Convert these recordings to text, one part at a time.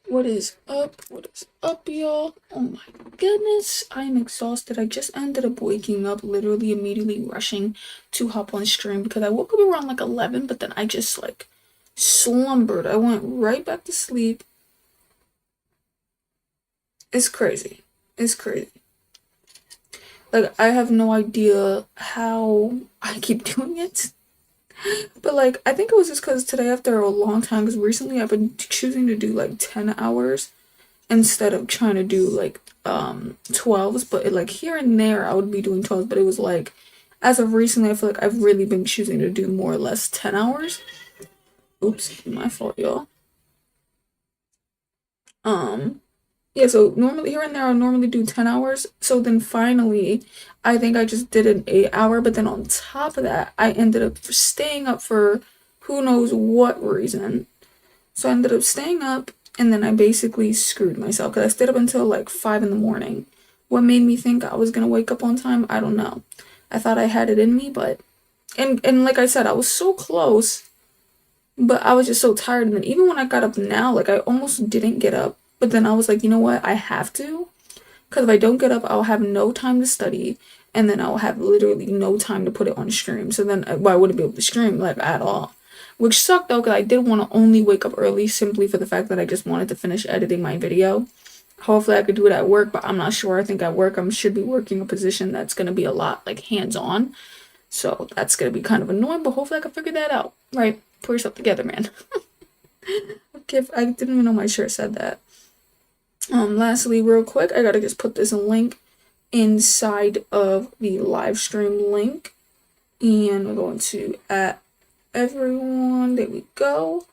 What is up? What is up, y'all? Oh my goodness, I am exhausted. I just ended up waking up, literally immediately rushing to hop on stream because I woke up around like 11, but then I just like slumbered. I went right back to sleep. It's crazy. It's crazy. Like, I have no idea how I keep doing it. But like, I think it was just because today, after a long time, because recently I've been choosing to do like 10 hours instead of trying to do like 12s, but like here and there I would be doing 12s, but it was like as of recently I feel like I've really been choosing to do more or less 10 hours. Oops, my fault, y'all. um yeah, so normally here and there I normally do 10 hours, so then finally I think I just did an 8 hour, but then on top of that I ended up staying up for who knows what reason. So I ended up staying up, and then I basically screwed myself because I stayed up until like 5 in the morning. What made me think I was gonna wake up on time? I don't know. I thought I had it in me, but and like I said, I was so close, but I was just so tired. And then even when I got up now, like I almost didn't get up, but then I was like, you know what? I have to, because if I don't get up, I'll have no time to study, and then I'll have literally no time to put it on stream. So then, well, I wouldn't be able to stream like at all. Which sucked though, because I did want to only wake up early simply for the fact that I just wanted to finish editing my video. Hopefully, I could do it at work, but I'm not sure. I think at work, I should be working a position that's going to be a lot like hands on. So that's going to be kind of annoying, but hopefully, I can figure that out. Right? Pull yourself together, man. Okay, I didn't even know my shirt said that. Lastly, real quick, I gotta just put this link inside of the live stream link, and we're going to at everyone. There we go.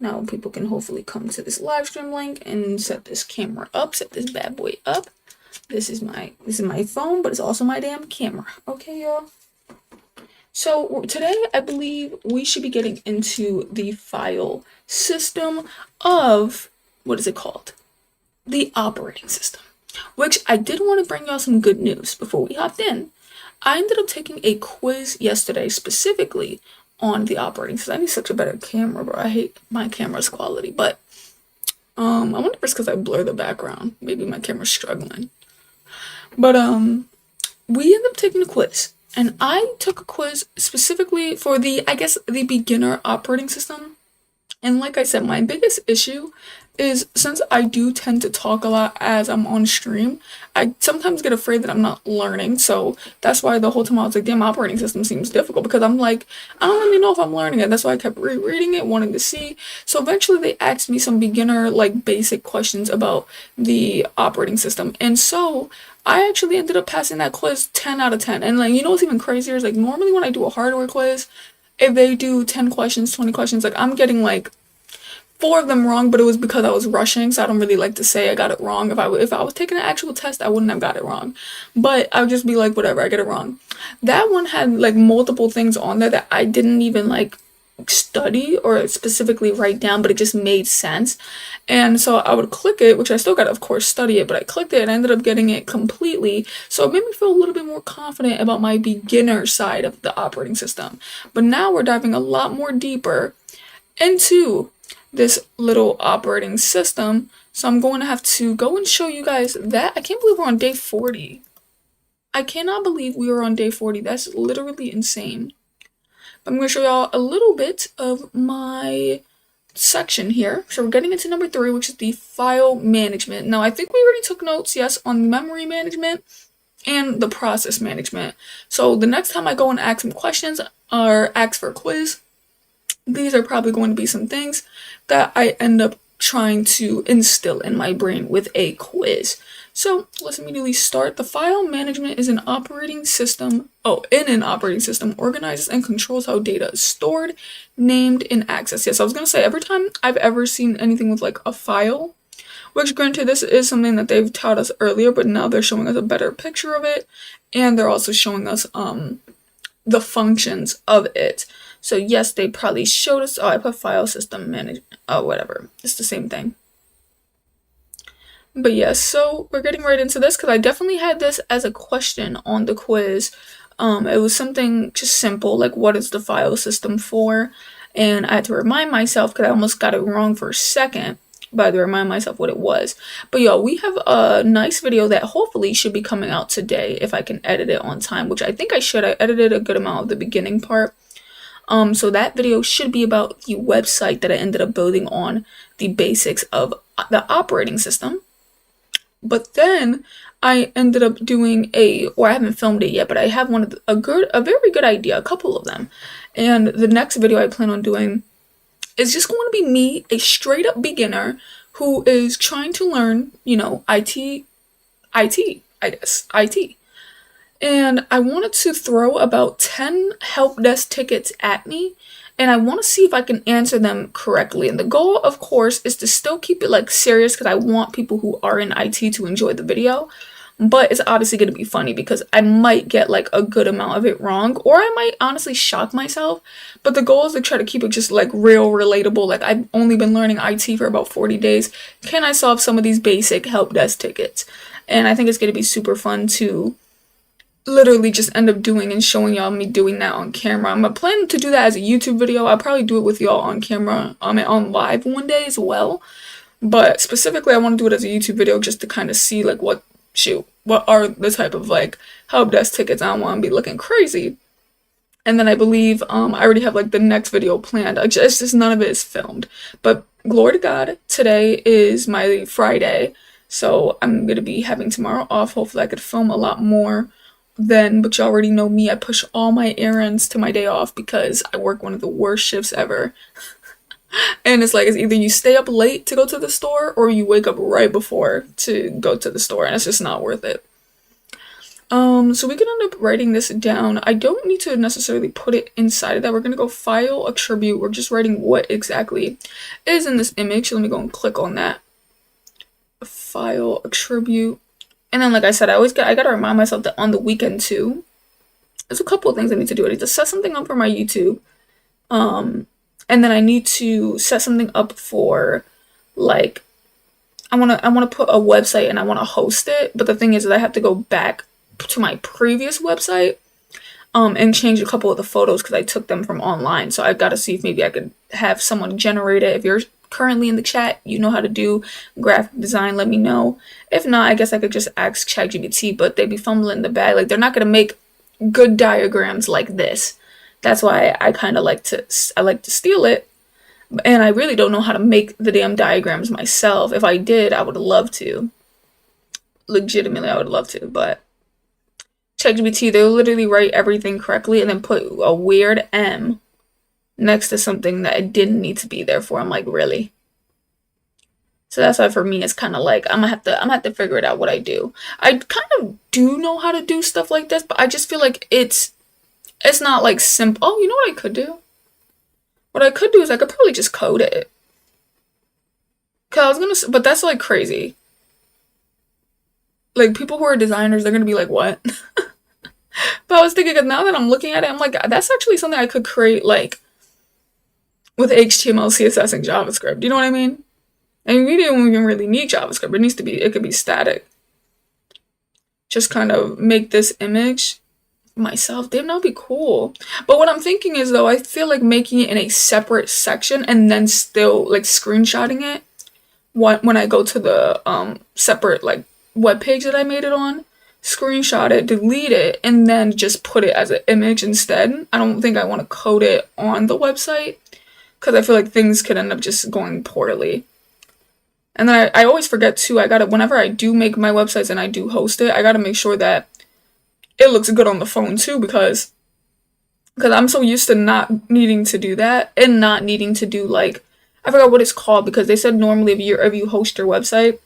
Now people can hopefully come to this live stream link and set this camera up, set this bad boy up. This is my phone, but it's also my damn camera. Okay, y'all. So today I believe we should be getting into the file system of, what is it called? The operating system. Which I did want to bring y'all some good news before we hopped in. I ended up taking a quiz yesterday specifically on the operating system. I need such a better camera, bro. I hate my camera's quality, but I wonder if it's because I blur the background. Maybe my camera's struggling. But we ended up taking a quiz, and I took a quiz specifically for the, I guess, the beginner operating system. And like I said, my biggest issue is since I do tend to talk a lot as I'm on stream, I sometimes get afraid that I'm not learning. So that's why the whole time I was like, damn, operating system seems difficult because I'm like, I don't really know if I'm learning it. That's why I kept rereading it, wanting to see. So eventually they asked me some beginner, like basic questions about the operating system. And so I actually ended up passing that quiz 10 out of 10. And like, you know what's even crazier is like normally when I do a hardware quiz, if they do 10 questions, 20 questions, like I'm getting like four of them wrong, but it was because I was rushing, so I don't really like to say I got it wrong. If I was taking an actual test, I wouldn't have got it wrong. But I would just be like, whatever, I get it wrong. That one had like multiple things on there that I didn't even like study or specifically write down, but it just made sense. And so I would click it, which I still got to, of course, study it, but I clicked it and I ended up getting it completely. So it made me feel a little bit more confident about my beginner side of the operating system. But now we're diving a lot more deeper into this little operating system. So I'm going to have to go and show you guys that. I can't believe we're on day 40. I cannot believe we are on day 40. That's literally insane. I'm going to show y'all a little bit of my section here. So we're getting into number 3, which is the file management. Now I think we already took notes, yes, on memory management and the process management. So the next time I go and ask some questions or ask for a quiz, these are probably going to be some things that I end up trying to instill in my brain with a quiz. So let's immediately start. The file management is an operating system. In an operating system, organizes and controls how data is stored, named, and accessed. Yes, I was gonna say every time I've ever seen anything with like a file, which granted this is something that they've taught us earlier, but now they're showing us a better picture of it, and they're also showing us the functions of it. So yes, they probably showed us. Oh, I put file system management. Oh, whatever. It's the same thing. But yes, so we're getting right into this because I definitely had this as a question on the quiz. It was something just simple, like what is the file system for? And I had to remind myself because I almost got it wrong for a second. but I had to remind myself what it was. But yo, we have a nice video that hopefully should be coming out today if I can edit it on time, which I think I should. I edited a good amount of the beginning part. So that video should be about the website that I ended up building on the basics of the operating system. But then I ended up doing or I haven't filmed it yet, but I have a very good idea, a couple of them. And the next video I plan on doing is just going to be me, a straight up beginner who is trying to learn, IT, I guess, IT. And I wanted to throw about 10 help desk tickets at me, and I want to see if I can answer them correctly. And the goal, of course, is to still keep it like serious because I want people who are in IT to enjoy the video. But it's obviously going to be funny because I might get like a good amount of it wrong, or I might honestly shock myself. But the goal is to try to keep it just like real relatable. Like, I've only been learning IT for about 40 days. Can I solve some of these basic help desk tickets? And I think it's going to be super fun to literally just end up doing and showing y'all me doing that on camera. I'm planning to do that as a YouTube video. I'll probably do it with y'all on camera, on live one day as well. But specifically, I want to do it as a YouTube video just to kind of see like what are the type of like help desk tickets. I don't want to be looking crazy. And then I believe I already have like the next video planned. It's just none of it is filmed. But glory to God, today is my Friday. So I'm going to be having tomorrow off. Hopefully I could film a lot more then, but you already know me. I push all my errands to my day off because I work one of the worst shifts ever. And it's either you stay up late to go to the store or you wake up right before to go to the store, and it's just not worth it. So we can end up writing this down. I don't need to necessarily put it inside of that. We're gonna go file attribute. We're just writing what exactly is in this image. Let me go and click on that. File attribute. And then, like I said, I gotta remind myself that on the weekend too, there's a couple of things I need to do. I need to set something up for my YouTube. And then I need to set something up for like, I wanna put a website and I wanna host it. But the thing is that I have to go back to my previous website and change a couple of the photos because I took them from online. So I've got to see if maybe I could have someone generate it. If you're currently in the chat, you know how to do graphic design, let me know. If not, I guess I could just ask ChatGPT, but they'd be fumbling the bag. Like, they're not going to make good diagrams like this. That's why I kind of like to steal it. And I really don't know how to make the damn diagrams myself. If I did, I would love to. Legitimately, I would love to, but ChatGPT, they'll literally write everything correctly and then put a weird M next to something that it didn't need to be there for. I'm like, really? So that's why for me it's kind of like I'm gonna have to figure it out what I do. I kind of do know how to do stuff like this, but I just feel like it's not like simple. Oh, you know what I could do? What I could do is I could probably just code it. But that's like crazy. Like, people who are designers, they're gonna be like, what? But I was thinking, now that I'm looking at it, I'm like, that's actually something I could create, like, with HTML, CSS, and JavaScript. You know what I mean? And we don't even really need JavaScript. It could be static. Just kind of make this image myself. Damn, that would be cool. But what I'm thinking is, though, I feel like making it in a separate section and then still, like, screenshotting it when I go to the separate, like, web page that I made it on, screenshot it, delete it, and then just put it as an image instead. I don't think I want to code it on the website because I feel like things could end up just going poorly. And then I always forget too, whenever I do make my websites and I do host it, I gotta make sure that it looks good on the phone too, because I'm so used to not needing to do that and not needing to do, like, I forgot what it's called, because they said normally if you host your website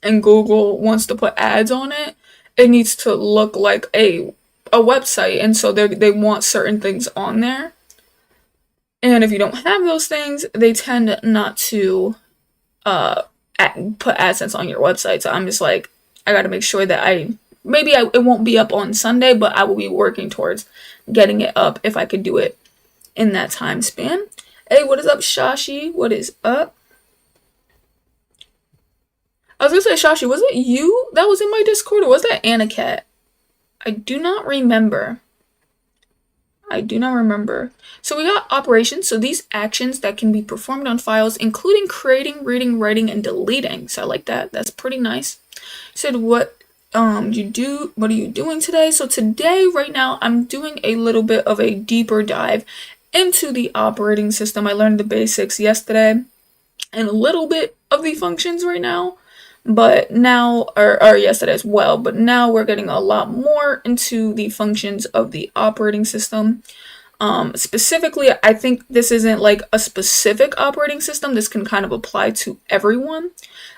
and Google wants to put ads on it, it needs to look like a website, and so they want certain things on there. And if you don't have those things, they tend not to put AdSense on your website. So I'm just like, I gotta make sure that it won't be up on Sunday, but I will be working towards getting it up if I could do it in that time span. Hey, what is up, Shashi? What is up? I was gonna say, Shashi, was it you that was in my Discord, or was that Anacat? I do not remember. I do not remember. So we got operations. So these actions that can be performed on files, including creating, reading, writing, and deleting. So I like that. That's pretty nice. Said what you do, what are you doing today? So today, right now, I'm doing a little bit of a deeper dive into the operating system. I learned the basics yesterday and a little bit of the functions right now, but now, or yesterday as well, but now we're getting a lot more into the functions of the operating system. Specifically, I think this isn't like a specific operating system. This can kind of apply to everyone.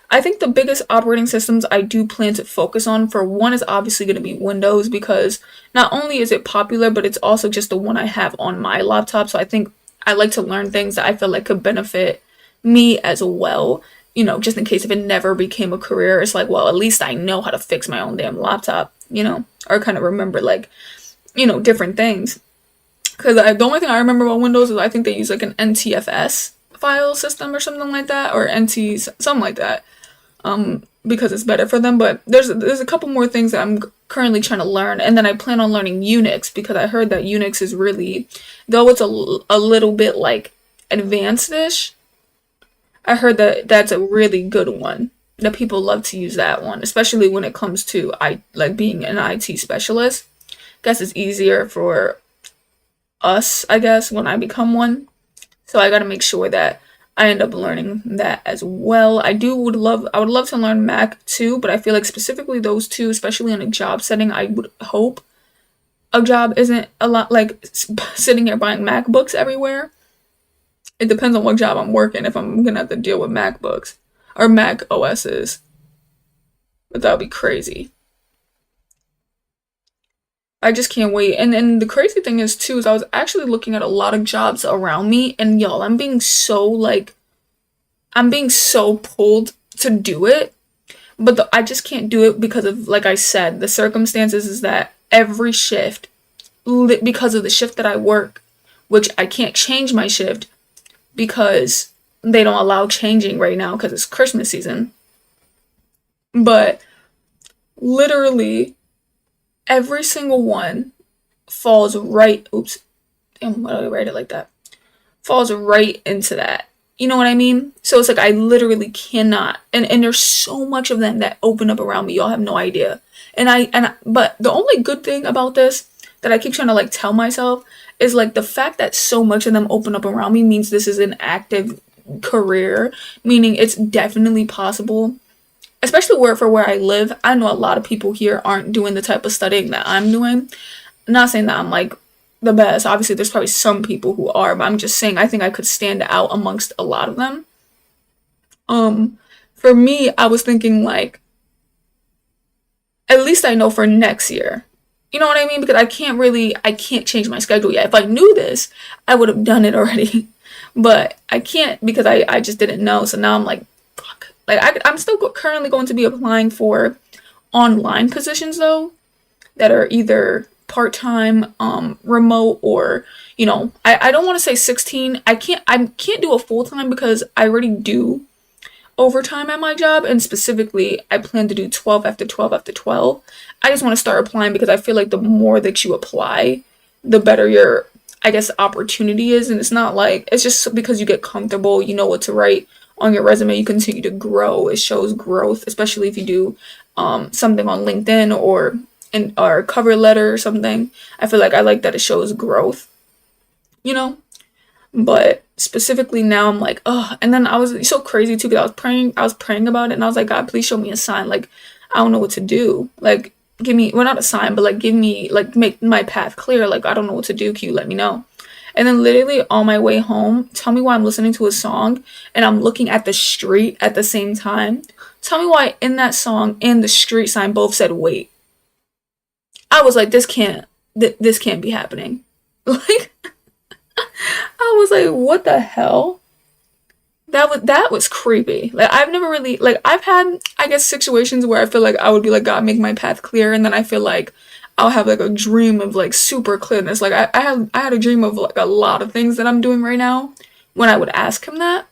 I think the biggest operating systems I do plan to focus on for one is obviously going to be Windows, because not only is it popular, but it's also just the one I have on my laptop. So I think I like to learn things that I feel like could benefit me as well. Just in case if it never became a career, it's like, well, at least I know how to fix my own damn laptop, or kind of remember like, different things. Because the only thing I remember about Windows is I think they use like an NTFS file system or something like that, or NT, something like that, because it's better for them. But there's a couple more things that I'm currently trying to learn, and then I plan on learning Unix, because I heard that Unix is really, though it's a little bit like advanced-ish, I heard that that's a really good one. That people love to use that one, especially when it comes to like being an IT specialist. Guess it's easier for us, I guess, when I become one. So I got to make sure that I end up learning that as well. I would love to learn Mac too, but I feel like specifically those two, especially in a job setting, I would hope a job isn't a lot like sitting here buying MacBooks everywhere. It depends on what job I'm working if I'm gonna have to deal with MacBooks or Mac OSs, but that would be crazy. I just can't wait. And the crazy thing is too is I was actually looking at a lot of jobs around me, and y'all, I'm being so pulled to do it, but I just can't do it because of, like I said, the circumstances is that every shift, because of the shift that I work, which I can't change my shift because they don't allow changing right now because it's Christmas season. But literally every single one falls right, oops, damn, why did I write it like that? Falls right into that. You know what I mean? So it's like I literally cannot, and there's so much of them that open up around me. Y'all have no idea. But the only good thing about this that I keep trying to like tell myself is like the fact that so much of them open up around me means this is an active career, meaning it's definitely possible. Especially where I live, I know a lot of people here aren't doing the type of studying that I'm doing. I'm not saying that I'm like the best. Obviously, there's probably some people who are, but I'm just saying I think I could stand out amongst a lot of them. For me, I was thinking like at least I know for next year. You know what I mean? Because I can't change my schedule yet. If I knew this, I would have done it already. But I can't because I just didn't know. So now I'm like, fuck. Like I'm still currently going to be applying for online positions though, that are either part-time, remote, or I don't want to say 16. I can't do a full-time because I already do overtime at my job, and specifically I plan to do 12 after 12 after 12. I just want to start applying because I feel like the more that you apply, the better your, I guess, opportunity is. And it's not like it's just because you get comfortable, you know what to write on your resume, you continue to grow. It shows growth, especially if you do something on LinkedIn or in our cover letter or something. I feel like I like that it shows growth, you know. But specifically now I'm like, oh, and then I was so crazy too because I was praying about it, and I was like, God, please show me a sign. Like, I don't know what to do. Like, give me, well, not a sign, but like, give me, like, make my path clear. Like, I don't know what to do. Can you let me know? And then literally on my way home, tell me why I'm listening to a song and I'm looking at the street at the same time. Tell me why in that song and the street sign both said wait. I was like, this can't be happening. Like, I was like, what the hell? That was creepy. Like I've never really, like, I've had, I guess, situations where I feel like I would be like, God, make my path clear, and then I feel like I'll have like a dream of like super clearness. Like I had a dream of like a lot of things that I'm doing right now when I would ask him that.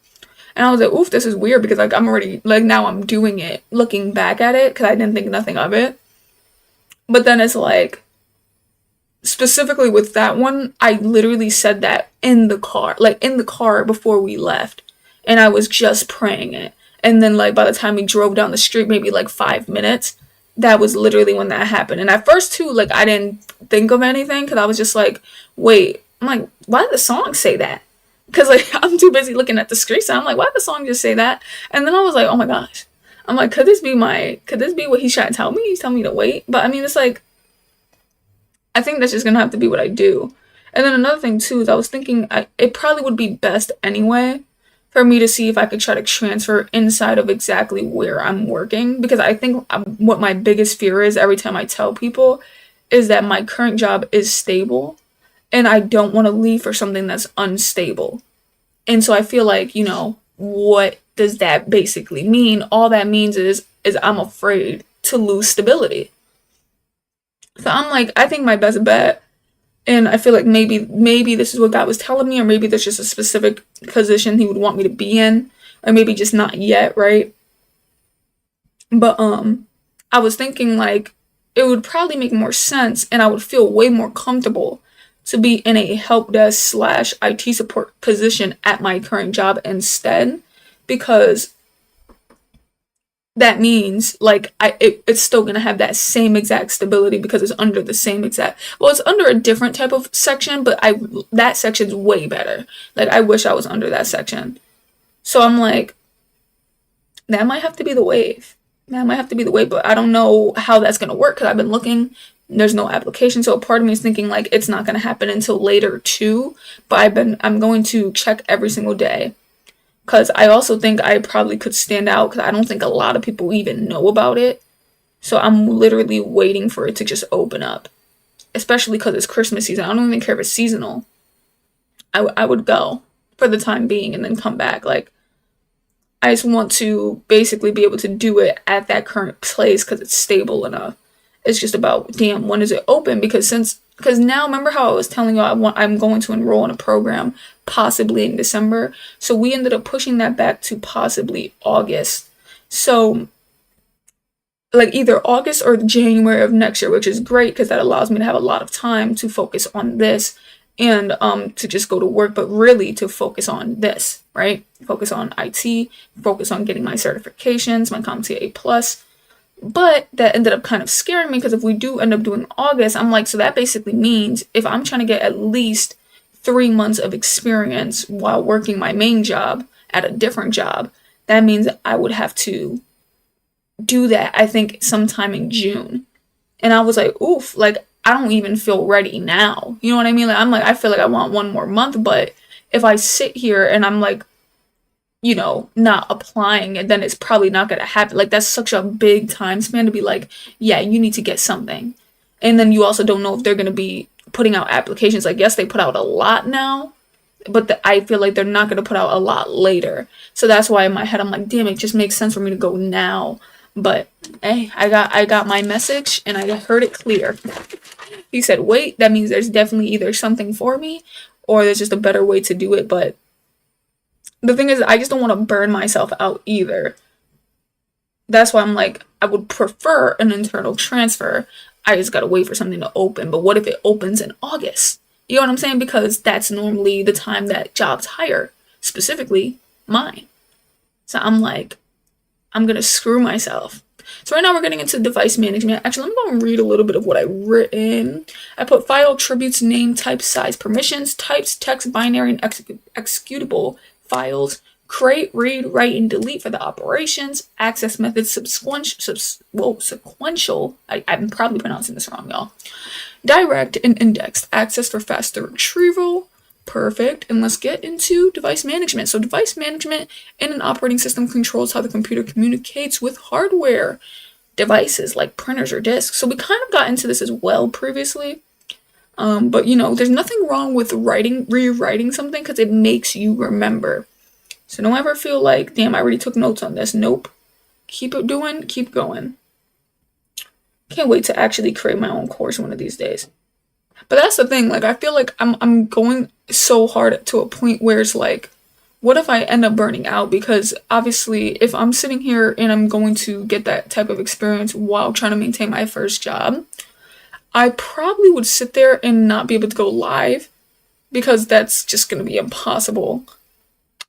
And I was like, oof, this is weird because like I'm already, like, now I'm doing it, looking back at it, because I didn't think nothing of it. But then it's like, specifically with that one, I literally said that in the car, like in the car before we left. And I was just praying it. And then, like, by the time we drove down the street, maybe like 5 minutes, that was literally when that happened. And at first, too, like, I didn't think of anything because I was just like, wait, I'm like, why did the song say that? Because, like, I'm too busy looking at the screen. So I'm like, why did the song just say that? And then I was like, oh my gosh. I'm like, could this be what he's trying to tell me? He's telling me to wait. But I mean, it's like, I think that's just gonna have to be what I do. And then another thing too is I was thinking it probably would be best anyway for me to see if I could try to transfer inside of exactly where I'm working because I think what my biggest fear is every time I tell people is that my current job is stable and I don't want to leave for something that's unstable. And so I feel like, what does that basically mean? All that means is I'm afraid to lose stability. So I'm like, I think my best bet, and I feel like maybe this is what God was telling me, or maybe there's just a specific position He would want me to be in, or maybe just not yet, right? But I was thinking like it would probably make more sense, and I would feel way more comfortable to be in a help desk slash IT support position at my current job instead, because that means like it's still gonna have that same exact stability because it's under the same exact, well, it's under a different type of section, but that section's way better. Like I wish I was under that section. So I'm like, that might have to be the wave. That might have to be the wave, but I don't know how that's gonna work because I've been looking. There's no application, so a part of me is thinking like it's not gonna happen until later too. But I'm going to check every single day because I also think I probably could stand out because I don't think a lot of people even know about it. So I'm literally waiting for it to just open up, especially because it's Christmas season. I don't even care if it's seasonal. I would go for the time being and then come back. Like, I just want to basically be able to do it at that current place because it's stable enough. It's just about, damn, when is it open? Because now, remember how I was telling you I'm going to enroll in a program possibly in December. So we ended up pushing that back to possibly August. So like either August or January of next year, which is great because that allows me to have a lot of time to focus on this and to just go to work, but really to focus on this, right? Focus on IT, focus on getting my certifications, my CompTIA A plus. But that ended up kind of scaring me because if we do end up doing August, I'm like, so that basically means if I'm trying to get at least 3 months of experience while working my main job at a different job, that means I would have to do that, I think, sometime in June. And I was like, oof, like, I don't even feel ready now. You know what I mean? Like, I'm like, I feel like I want 1 more month, but if I sit here and I'm like, not applying, and then it's probably not going to happen. Like, that's such a big time span to be like, yeah, you need to get something. And then you also don't know if they're going to be putting out applications. Like, yes, they put out a lot now, but I feel like they're not going to put out a lot later. So that's why in my head, I'm like, damn, it just makes sense for me to go now. But hey, I got my message and I heard it clear. He said, wait, that means there's definitely either something for me or there's just a better way to do it. But the thing is, I just don't want to burn myself out either. That's why I'm like, I would prefer an internal transfer. I just gotta wait for something to open. But what if it opens in August? You know what I'm saying? Because that's normally the time that jobs hire, specifically mine. So I'm like, I'm gonna screw myself. So right now we're getting into device management. Actually, let me go and read a little bit of what I written. I put file attributes, name, type, size, permissions, types, text, binary, and executable files, create, read, write, and delete for the operations, access methods, sequential, I'm probably pronouncing this wrong, y'all, direct, and indexed, access for faster retrieval, perfect, and let's get into device management. So device management in an operating system controls how the computer communicates with hardware devices like printers or disks. So we kind of got into this as well previously. But there's nothing wrong with rewriting something because it makes you remember. So don't ever feel like, damn, I already took notes on this. Nope. Keep it doing, keep going. Can't wait to actually create my own course one of these days. But that's the thing, like I feel like I'm going so hard to a point where it's like, what if I end up burning out? Because obviously if I'm sitting here and I'm going to get that type of experience while trying to maintain my first job, I probably would sit there and not be able to go live because that's just going to be impossible.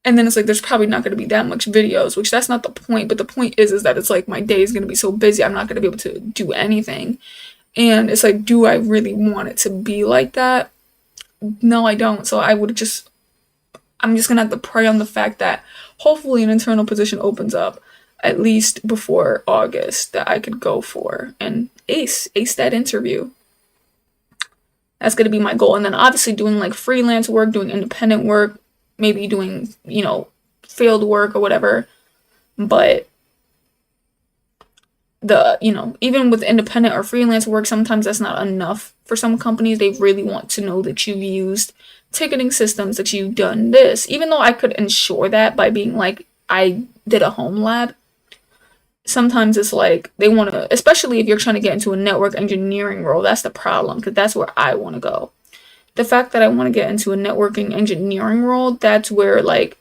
And then it's like there's probably not going to be that much videos, which that's not the point. But the point is that it's like my day is going to be so busy, I'm not going to be able to do anything. And it's like, do I really want it to be like that? No, I don't. So I'm just going to have to pray on the fact that hopefully an internal position opens up at least before August that I could go for and ace that interview. That's going to be my goal. And then obviously doing like freelance work, doing independent work, maybe doing, field work or whatever. But even with independent or freelance work, sometimes that's not enough for some companies. They really want to know that you've used ticketing systems, that you've done this, even though I could ensure that by being like, I did a home lab. Sometimes it's like they want to, especially if you're trying to get into a network engineering role, that's the problem, because that's where I want to go. The fact that I want to get into a networking engineering role, that's where like,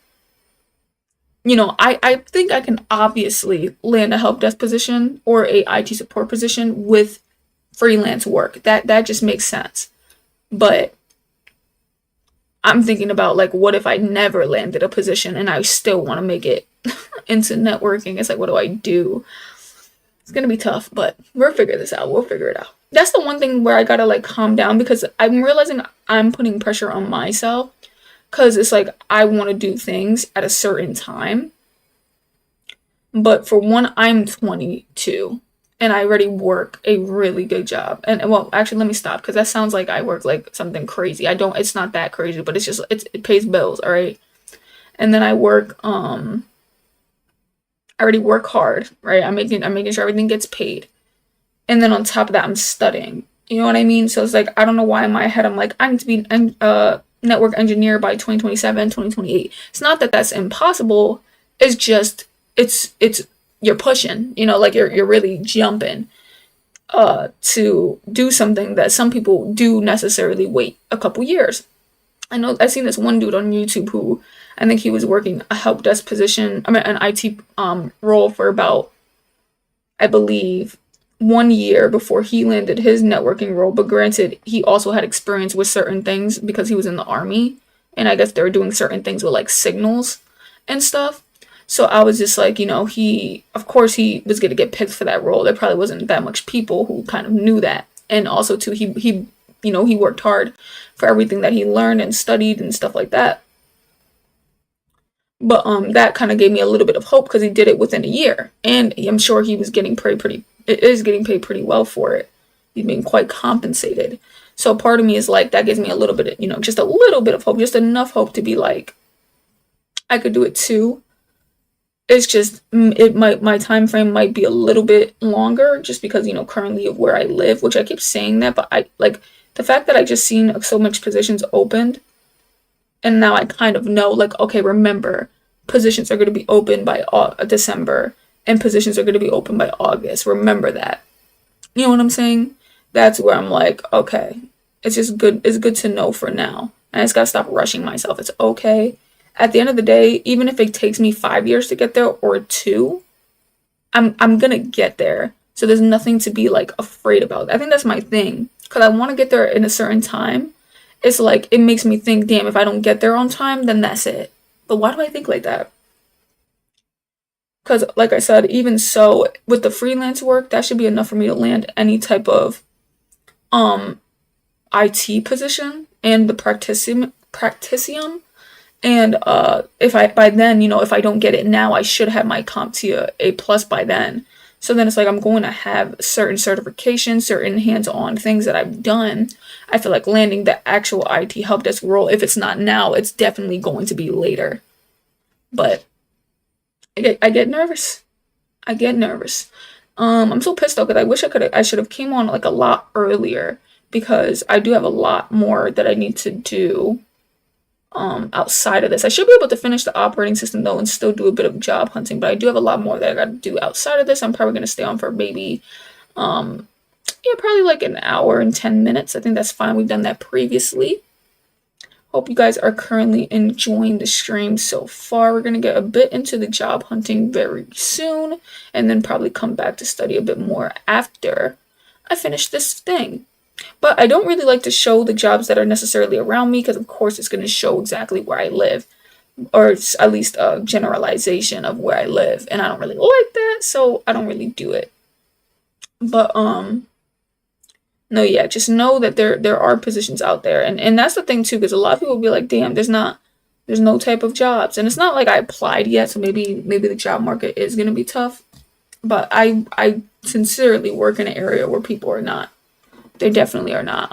I think I can obviously land a help desk position or a IT support position with freelance work. That just makes sense. But I'm thinking about like, what if I never landed a position and I still want to make it into networking? It's like, what do I do? It's gonna be tough, but we'll figure this out. We'll figure it out. That's the one thing where I gotta like calm down, because I'm realizing I'm putting pressure on myself, because it's like I want to do things at a certain time. But for one, I'm 22 and I already work a really good job. And well, actually, let me stop, because that sounds like I work like something crazy. I don't, it's not that crazy, but it's just, it pays bills, all right? And then I work, I already work hard, right? I'm making sure everything gets paid. And then on top of that, I'm studying. You know what I mean? So it's like, I don't know why in my head I'm like, I need to be a network engineer by 2027, 2028. It's not that that's impossible. It's just, it's you're pushing, like you're really jumping to do something that some people do necessarily wait a couple years. I know I've seen this one dude on YouTube who, I think he was working a help desk position, an IT role for about, I believe, 1 year before he landed his networking role. But granted, he also had experience with certain things because he was in the army, and I guess they were doing certain things with like signals and stuff. So I was just like, of course he was going to get picked for that role. There probably wasn't that much people who kind of knew that. And also too, he worked hard for everything that he learned and studied and stuff like that. But that kind of gave me a little bit of hope, because he did it within a year, and I'm sure he was getting paid getting paid pretty well for it. He's being quite compensated. So part of me is like, that gives me a little bit of, just a little bit of hope, just enough hope to be like, I could do it too. It's just, my time frame might be a little bit longer, just because, currently of where I live, which I keep saying that, but I like the fact that I just seen so much positions opened, and now I kind of know, like, okay, remember, positions are going to be open by December, and positions are going to be open by August. Remember that. You know what I'm saying? That's where I'm like, okay, it's just good. It's good to know for now. And I just got to stop rushing myself. It's okay. At the end of the day, even if it takes me 5 years to get there or 2, I'm going to get there. So there's nothing to be like afraid about. I think that's my thing, because I want to get there in a certain time. It's like, it makes me think, damn, if I don't get there on time, then that's it. But why do I think like that? Because like I said, even so, with the freelance work, that should be enough for me to land any type of IT position and the practicium. And if I, by then, if I don't get it now, I should have my CompTIA A plus by then. So then it's like, I'm going to have certain certifications, certain hands-on things that I've done. I feel like landing the actual IT help desk role, if it's not now, it's definitely going to be later. But I get nervous. I get nervous. I'm so pissed though, because I wish I should have came on like a lot earlier, because I do have a lot more that I need to do outside of this. I should be able to finish the operating system though and still do a bit of job hunting, but I do have a lot more that I got to do outside of this. I'm probably going to stay on for maybe probably like an hour and 10 minutes. I think that's fine. We've done that previously. Hope you guys are currently enjoying the stream so far. We're going to get a bit into the job hunting very soon, and then probably come back to study a bit more after I finish this thing. But I don't really like to show the jobs that are necessarily around me because, of course, it's going to show exactly where I live, or it's at least a generalization of where I live. And I don't really like that, so I don't really do it. But, no, yeah, just know that there are positions out there. And that's the thing, too, because a lot of people will be like, damn, there's no type of jobs. And it's not like I applied yet, so maybe the job market is going to be tough. But I sincerely work in an area where people are not. They definitely are not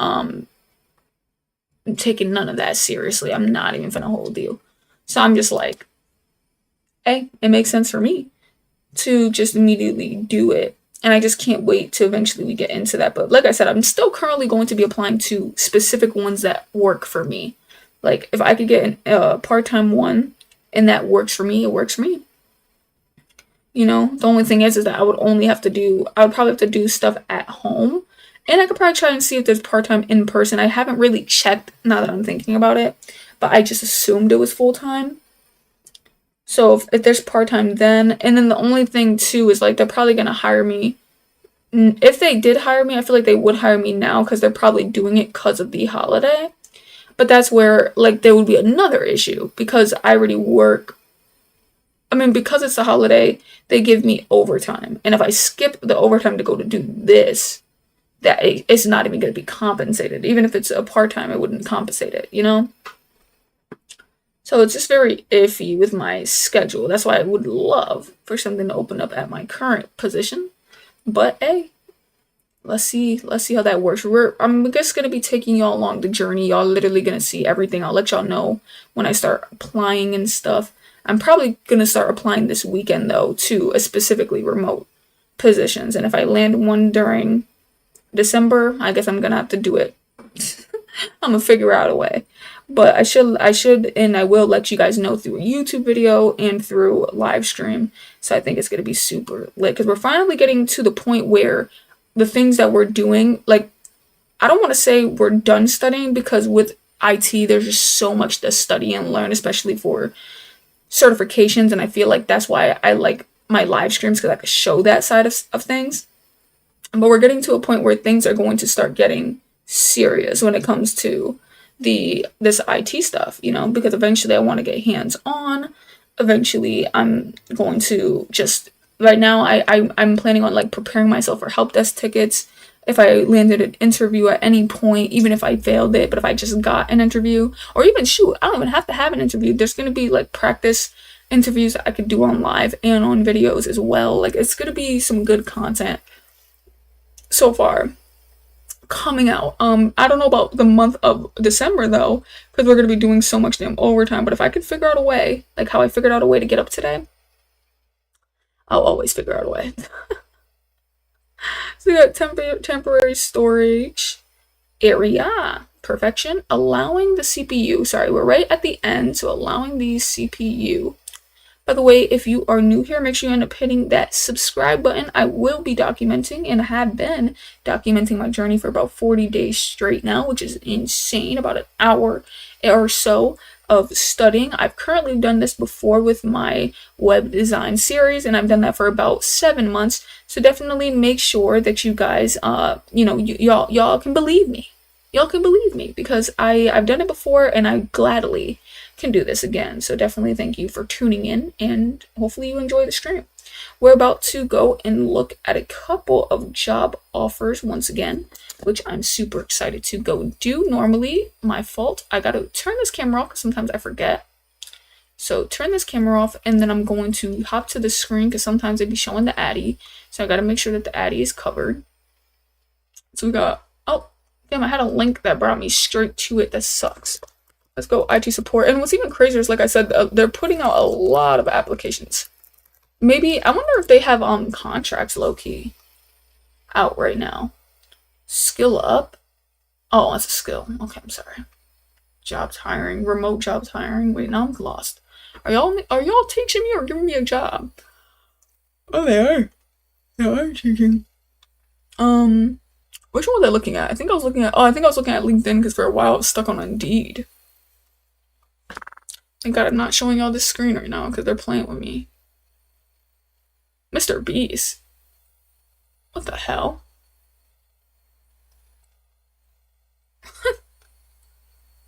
taking none of that seriously. I'm not even finna hold you. So I'm just like, hey, it makes sense for me to just immediately do it. And I just can't wait to eventually we get into that. But like I said, I'm still currently going to be applying to specific ones that work for me. Like if I could get a part-time one and that works for me, it works for me. You know, the only thing is that I would probably have to do stuff at home. And I could probably try and see if there's part time in person. I haven't really checked now that I'm thinking about it, but I just assumed it was full time. So if there's part time then, and then the only thing too is like they're probably gonna hire me. If they did hire me, I feel like they would hire me now because they're probably doing it because of the holiday. But that's where like there would be another issue because I already work. I mean, because it's a holiday, they give me overtime. And if I skip the overtime to go to do this, it's not even going to be compensated. Even if it's a part-time, it wouldn't compensate it, you know? So it's just very iffy with my schedule. That's why I would love for something to open up at my current position. But hey, let's see how that works. I'm just gonna be taking y'all along the journey. Y'all literally gonna see everything. I'll let y'all know when I start applying and stuff. I'm probably gonna start applying this weekend though to a specifically remote positions. And if I land one during December, I guess I'm gonna have to do it. I'm gonna figure out a way. But I should, and I will let you guys know through a YouTube video and through live stream. So I think it's gonna be super lit because we're finally getting to the point where the things that we're doing, like, I don't want to say we're done studying because with IT, there's just so much to study and learn, especially for certifications. And I feel like that's why I like my live streams because I could show that side of things. But we're getting to a point where things are going to start getting serious when it comes to this IT stuff, you know, because eventually I want to get hands on. Eventually I'm going to just right now I'm planning on like preparing myself for help desk tickets. If I landed an interview at any point, even if I failed it, but if I just got an interview, or even shoot, I don't even have to have an interview. There's gonna be like practice interviews that I could do on live and on videos as well. Like it's gonna be some good content so far coming out. I don't know about the month of December though, because we're gonna be doing so much damn overtime. But if I could figure out a way, like how I figured out a way to get up today, I'll always figure out a way. So we got temporary storage area. Perfection. Allowing the CPU. Sorry, we're right at the end. So allowing the CPU. By the way, if you are new here, make sure you end up hitting that subscribe button. I will be documenting and have been documenting my journey for about 40 days straight now, which is insane. About an hour or so of studying. I've currently done this before with my web design series, and I've done that for about 7 months. So definitely make sure that you guys, y'all can believe me. Y'all can believe me because I've done it before and I gladly can do this again. So definitely thank you for tuning in and hopefully you enjoy the stream. We're about to go and look at a couple of job offers once again, which I'm super excited to go do. Normally, my fault, I gotta turn this camera off because sometimes I forget. So turn this camera off and then I'm going to hop to the screen because sometimes it'd be showing the Addy. So I gotta make sure that the Addy is covered. So we got, oh, damn, I had a link that brought me straight to it. That sucks. Let's go IT support. And what's even crazier is, like I said, they're putting out a lot of applications. Maybe, I wonder if they have contracts low-key out right now. Skill up. Oh, that's a skill. Okay, I'm sorry. Jobs hiring. Remote jobs hiring. Wait, now I'm lost. Are y'all teaching me or giving me a job? Oh, they are. They are teaching. Which one was I looking at? I think I was looking at LinkedIn because for a while I was stuck on Indeed. Thank God I'm not showing y'all this screen right now because they're playing with me. Mr. Beast. What the hell?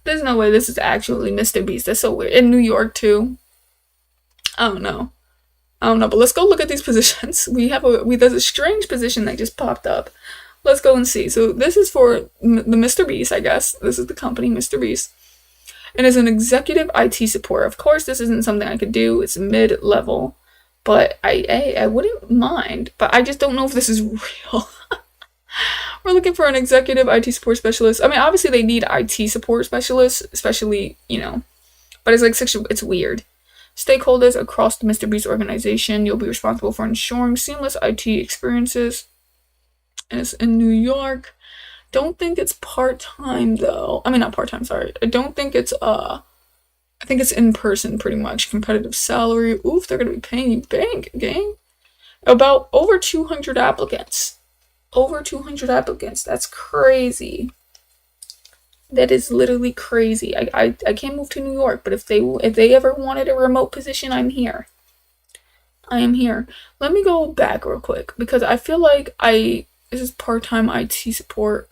There's no way this is actually Mr. Beast. That's so weird. In New York too. I don't know. I don't know, but let's go look at these positions. There's a strange position that just popped up. Let's go and see. So this is for the Mr. Beast, I guess. This is the company, Mr. Beast. And as an executive IT support, of course, this isn't something I could do. It's mid-level, but I wouldn't mind. But I just don't know if this is real. We're looking for an executive IT support specialist. I mean, obviously they need IT support specialists, especially, but it's like it's weird. Stakeholders across the Mr. Beast organization. You'll be responsible for ensuring seamless IT experiences. And it's in New York. Don't think it's part-time though. I mean, not part-time, sorry. I don't think it's I think it's in person pretty much. Competitive salary. Oof, they're gonna be paying you bank, gang. About over 200 applicants. Over 200 applicants. That's crazy. That is literally crazy. I can't move to New York, but if they ever wanted a remote position, I'm here. I am here. Let me go back real quick because I feel like this is part-time IT support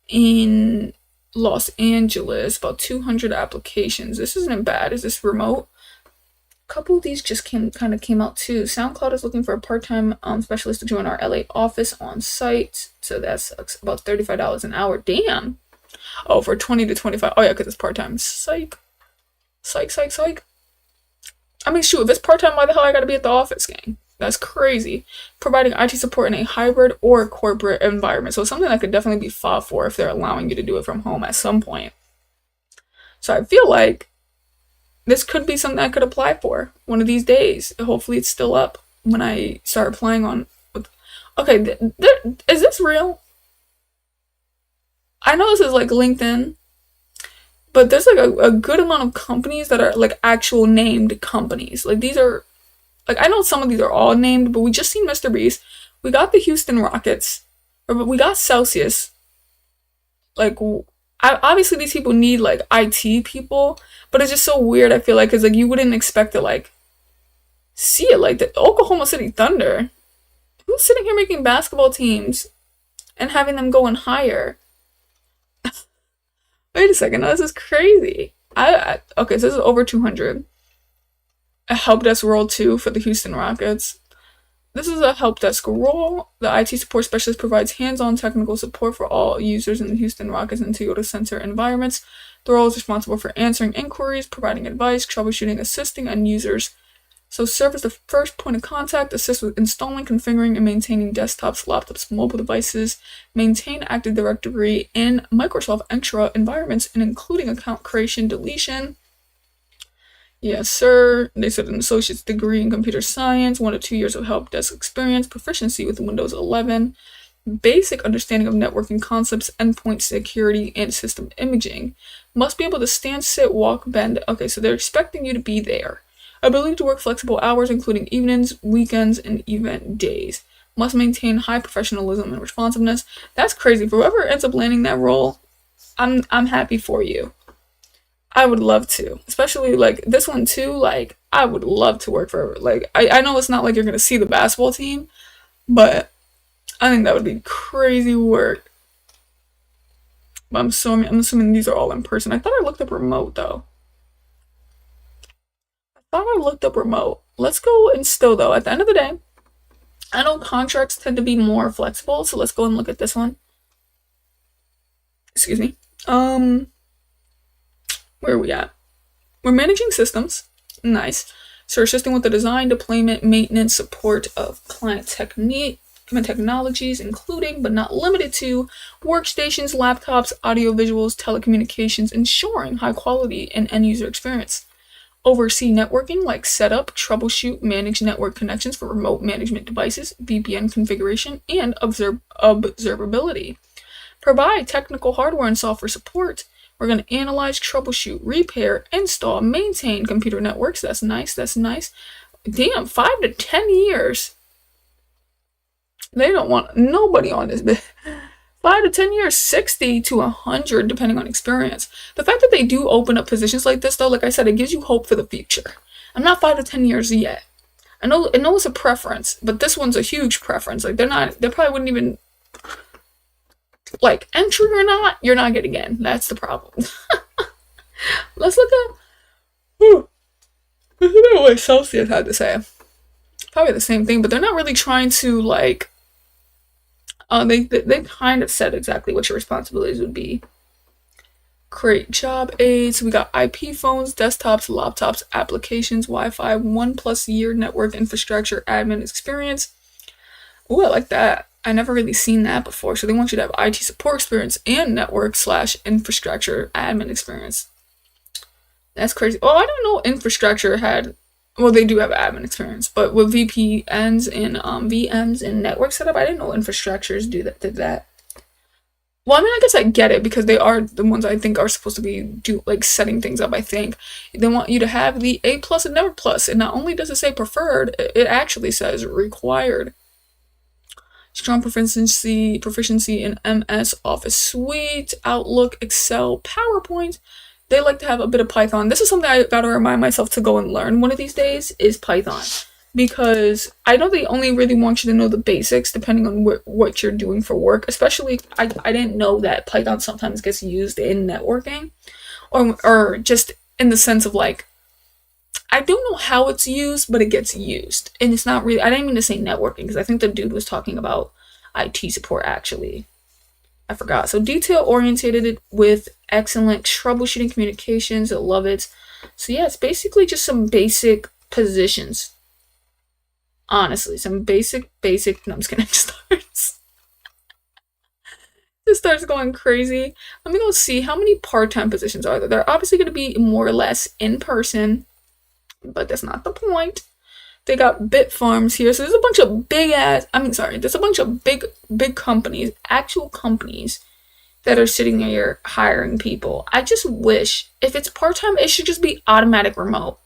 in Los Angeles, about 200 applications. This isn't bad. Is this remote? A couple of these just came out too. SoundCloud is looking for a part-time specialist to join our LA office on site. So that's about $35 an hour. Damn. Oh, for 20 to 25. Oh yeah, because it's part-time. Psych. I mean, shoot, if it's part-time, why the hell I gotta be at the office, gang? That's crazy. Providing IT support in a hybrid or corporate environment. So it's something that could definitely be fought for if they're allowing you to do it from home at some point. So I feel like this could be something I could apply for one of these days. Hopefully it's still up when I start applying on. Okay, is this real? I know this is like LinkedIn, but there's like a good amount of companies that are like actual named companies. Like these are, like I know some of these are all named, but we just seen Mr. Beast. We got the Houston Rockets, or we got Celsius. Like, obviously these people need like IT people, but it's just so weird. I feel like because like you wouldn't expect to like see it like the Oklahoma City Thunder. Who's sitting here making basketball teams and having them go and hire? Wait a second, no, this is crazy. Okay, so this is over 200. A help desk role too for the Houston Rockets. This is a help desk role. The IT support specialist provides hands-on technical support for all users in the Houston Rockets and Toyota Center environments. The role is responsible for answering inquiries, providing advice, troubleshooting, assisting end users. So serve as the first point of contact, assist with installing, configuring, and maintaining desktops, laptops, mobile devices, maintain Active Directory and Microsoft Entra environments, and including account creation, deletion. Yes, sir. They said an associate's degree in computer science, 1 to 2 years of help desk experience, proficiency with Windows 11, basic understanding of networking concepts, endpoint security, and system imaging. Must be able to stand, sit, walk, bend. Okay, so they're expecting you to be there. Ability to work flexible hours, including evenings, weekends, and event days. Must maintain high professionalism and responsiveness. That's crazy. For whoever ends up landing that role, I'm happy for you. I would love to. Especially, like, this one, too. Like, I would love to work for, like, I know it's not like you're going to see the basketball team, but I think that would be crazy work. But I'm assuming these are all in person. I thought I looked up remote, though. Let's go and still, though, at the end of the day, I know contracts tend to be more flexible, so let's go and look at this one. Excuse me. Where are we at? We're managing systems. Nice. So we're assisting with the design, deployment, maintenance, support of client technologies, including but not limited to workstations, laptops, audiovisuals, telecommunications, ensuring high quality and end user experience. Oversee networking like setup, troubleshoot, manage network connections for remote management devices, VPN configuration, and observability. Provide technical hardware and software support. We're going to analyze, troubleshoot, repair, install, maintain computer networks. That's nice. Damn, 5 to 10 years. They don't want nobody on this bit. 5 to 10 years, 60 to 100, depending on experience. The fact that they do open up positions like this, though, like I said, it gives you hope for the future. I'm not 5 to 10 years yet. I know it's a preference, but this one's a huge preference. Like, they probably wouldn't even, like entry or not, you're not getting in. That's the problem. Let's look at what Celsius had to say. Probably the same thing, but they're not really trying to like. They kind of said exactly what your responsibilities would be. Create job aids. We got IP phones, desktops, laptops, applications, Wi-Fi, 1+ year network infrastructure admin experience. Ooh, I like that. I never really seen that before. So they want you to have IT support experience and network/infrastructure admin experience. That's crazy. Oh, I don't know. Infrastructure had. Well, they do have admin experience, but with VPNs and VMs and network setup, I didn't know infrastructures did that. Well, I mean, I guess I get it because they are the ones I think are supposed to be like setting things up. I think they want you to have the A+ and Never Plus, and not only does it say preferred, it actually says required. Strong proficiency in MS Office Suite, Outlook, Excel, PowerPoint. They like to have a bit of Python. This is something I gotta remind myself to go and learn one of these days, is Python. Because I know they only really want you to know the basics depending on what you're doing for work. Especially, I didn't know that Python sometimes gets used in networking. Or just in the sense of like, I don't know how it's used, but it gets used. And it's not really, I didn't mean to say networking because I think the dude was talking about IT support actually. I forgot. So detail orientated with excellent troubleshooting communications. I love it. So yeah, it's basically just some basic positions. Honestly, some basic. No, I'm just kidding. It starts going crazy. Let me go see how many part-time positions are there. They're obviously going to be more or less in person, but that's not the point. They got bit farms here, so there's a bunch of there's a bunch of big companies, actual companies, that are sitting there hiring people. I just wish, if it's part-time, it should just be automatic remote.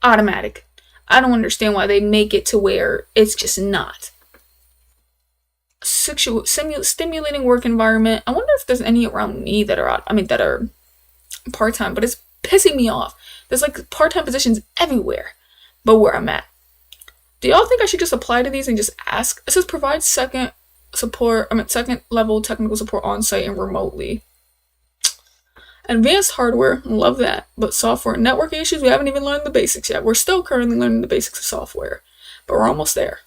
Automatic. I don't understand why they make it to where it's just not. Stimulating work environment. I wonder if there's any around me that are part-time, but it's pissing me off. There's like part-time positions everywhere, but where I'm at. Do y'all think I should just apply to these and just ask? It says provide second level technical support on site and remotely. Advanced hardware, love that. But software and networking issues, we haven't even learned the basics yet. We're still currently learning the basics of software, but we're almost there.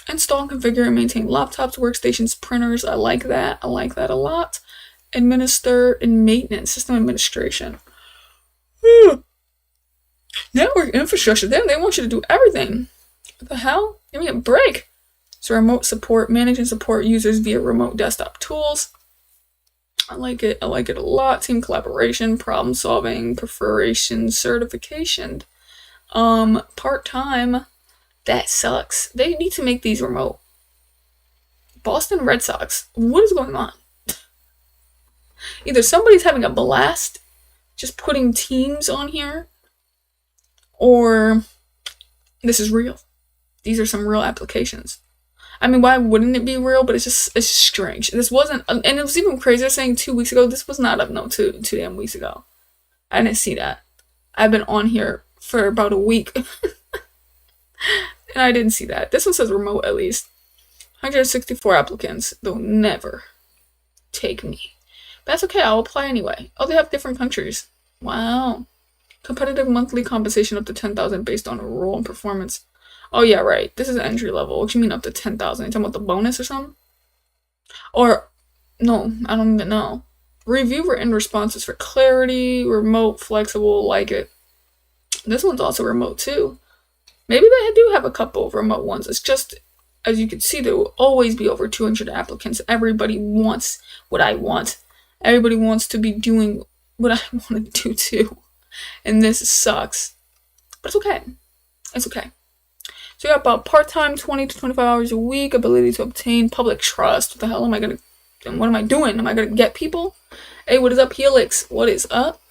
Install, configure, and maintain laptops, workstations, printers. I like that a lot. Administer and maintenance, system administration. Network infrastructure. Then they want you to do everything. What the hell? Give me a break. So remote support, manage and support users via remote desktop tools. I like it a lot. Team collaboration, problem solving, perforation, certification. Part-time. That sucks. They need to make these remote. Boston Red Sox. What is going on? Either somebody's having a blast just putting teams on here, or this is real. These are some real applications. I mean, why wouldn't it be real? But it's strange. This wasn't, and it was even crazier saying 2 weeks ago. This was not up no 2 damn weeks ago. I didn't see that. I've been on here for about a week. And I didn't see that. This one says remote at least. 164 applicants. They'll never take me. But that's okay. I'll apply anyway. Oh, they have different countries. Wow. Competitive monthly compensation up to 10,000 based on a role and performance. Oh yeah, right. This is entry level. What do you mean up to 10,000? You talking about the bonus or something? Or no, I don't even know. Review written responses for clarity. Remote, flexible. Like it. This one's also remote too. Maybe they do have a couple of remote ones. It's just, as you can see, there will always be over 200 applicants. Everybody wants what I want. Everybody wants to be doing what I want to do too. And this sucks. But it's okay. It's okay. So you got about part-time, 20 to 25 hours a week, ability to obtain public trust. What the hell am I going to, what am I doing? Am I going to get people? Hey, what is up, Helix? What is up?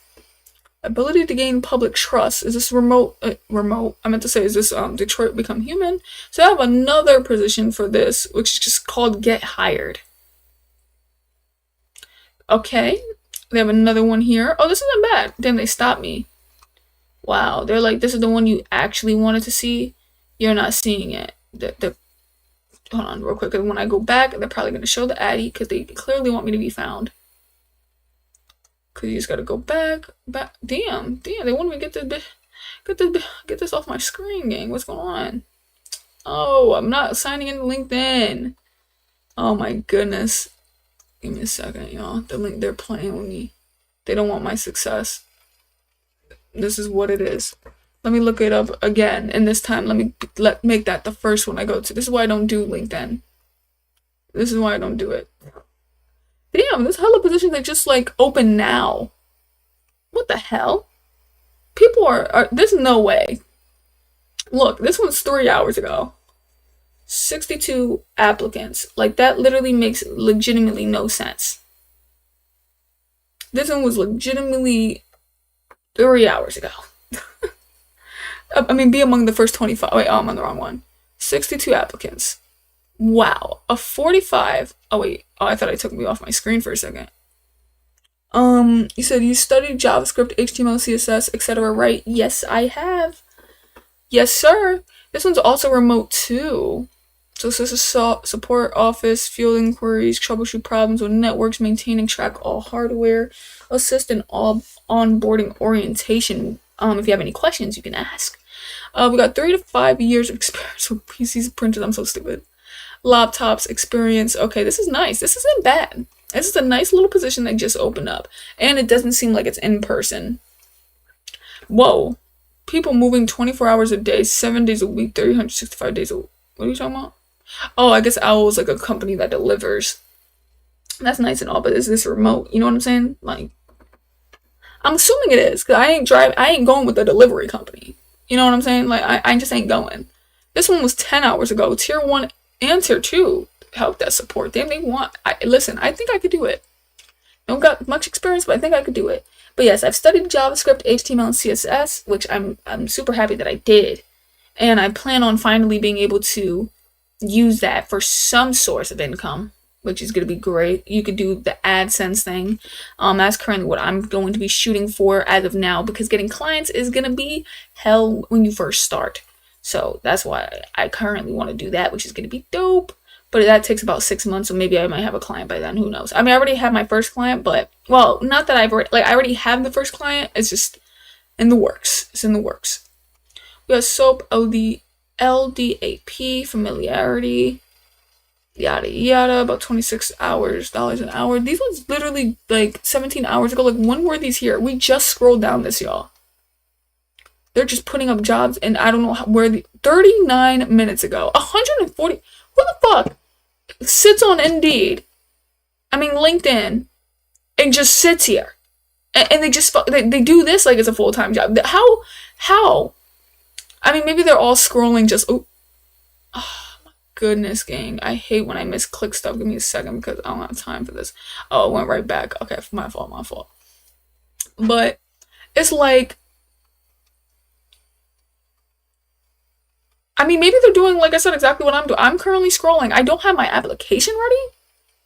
Ability to gain public trust. Is this remote? I meant to say, is this Detroit Become Human? So I have another position for this, which is just called Get Hired. Okay. They have another one here. Oh, this isn't bad. Then they stopped me. Wow. They're like, this is the one you actually wanted to see. You're not seeing it. hold on real quick, because when I go back, they're probably going to show the Addy, because they clearly want me to be found. Because you just got to go back. Damn, they want me to get this off my screen, gang. What's going on? Oh, I'm not signing into LinkedIn. Oh my goodness. Give me a second, y'all. They're playing with me. They don't want my success. This is what it is. Let me look it up again, and this time make that the first one I go to. This is why I don't do LinkedIn. This is why I don't do it. Damn, this hella positions that just like open now. What the hell? People are there's no way. Look, this one's 3 hours ago. 62 applicants. Like, that literally makes legitimately no sense. This one was legitimately 3 hours ago. I mean, be among the first 25. Wait, I'm on the wrong one. 62 applicants. Wow. A 45. Oh, wait. Oh, I thought I took me off my screen for a second. You said you studied JavaScript, HTML, CSS, etc., right? Yes, I have. Yes, sir. This one's also remote, too. So this is support office, field inquiries, troubleshoot problems with networks, maintaining track all hardware, assist in all onboarding orientation. If you have any questions, you can ask. We got 3 to 5 years of experience with PCs, printers. I'm so stupid. Laptops, experience. Okay, this is nice. This isn't bad. This is a nice little position that just opened up. And it doesn't seem like it's in person. Whoa. People moving 24 hours a day, 7 days a week, 365 days a week. What are you talking about? Oh, I guess Owl is like a company that delivers. That's nice and all, but is this remote? You know what I'm saying? Like, I'm assuming it is, because I ain't going with the delivery company. You know what I'm saying? Like, I just ain't going. This one was 10 hours ago. Tier 1 and Tier 2 help desk support. Damn, listen, I think I could do it. Don't got much experience, but I think I could do it. But yes, I've studied JavaScript, HTML, and CSS, which I'm super happy that I did. And I plan on finally being able to use that for some source of income, which is going to be great. You could do the AdSense thing. That's currently what I'm going to be shooting for as of now, because getting clients is going to be hell when you first start. So that's why I currently want to do that, which is going to be dope. But that takes about 6 months, so maybe I might have a client by then. Who knows? I mean, I already have my first client, but, well, not that I already have the first client. It's just in the works. It's in the works. We have SOAP, LDAP, familiarity, yada yada, about $26 an hour. These ones literally like 17 hours ago. Like, when were these here? We just scrolled down this, y'all. They're just putting up jobs, and I don't know where 39 minutes ago. 140. Who the fuck sits on Indeed? I mean, LinkedIn, and just sits here. And they do this like it's a full-time job. How? I mean, maybe they're all scrolling just, oh my goodness, gang. I hate when I misclick stuff. Give me a second, because I don't have time for this. Oh, it went right back. Okay, my fault. But it's like, I mean, maybe they're doing, like I said, exactly what I'm doing. I'm currently scrolling. I don't have my application ready.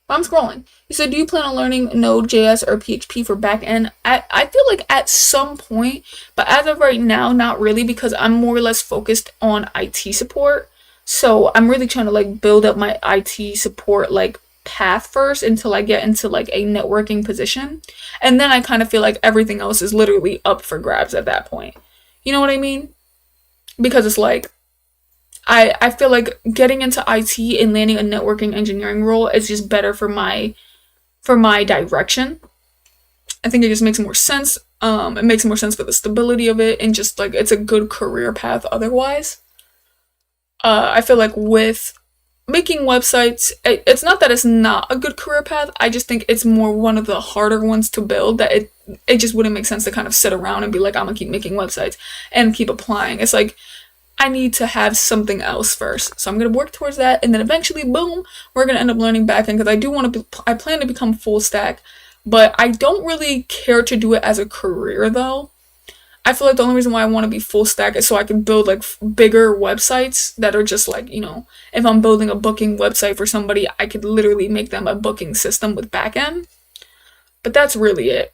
I'm scrolling. You said, do you plan on learning Node.js or PHP for backend? I feel like at some point, but as of right now, not really, because I'm more or less focused on IT support. So I'm really trying to like build up my IT support like path first until I get into like a networking position. And then I kind of feel like everything else is literally up for grabs at that point. You know what I mean? Because it's like, I feel like getting into IT and landing a networking engineering role is just better for my direction. I think it just makes more sense. It makes more sense for the stability of it, and just like it's a good career path otherwise. I feel like with making websites, it's not that it's not a good career path. I just think it's more one of the harder ones to build, that it just wouldn't make sense to kind of sit around and be like, I'm gonna keep making websites and keep applying. It's like, I need to have something else first. So I'm going to work towards that. And then eventually, boom, we're going to end up learning backend, because I plan to become full stack. But I don't really care to do it as a career, though. I feel like the only reason why I want to be full stack is so I can build like bigger websites that are just like, you know, if I'm building a booking website for somebody, I could literally make them a booking system with backend. But that's really it.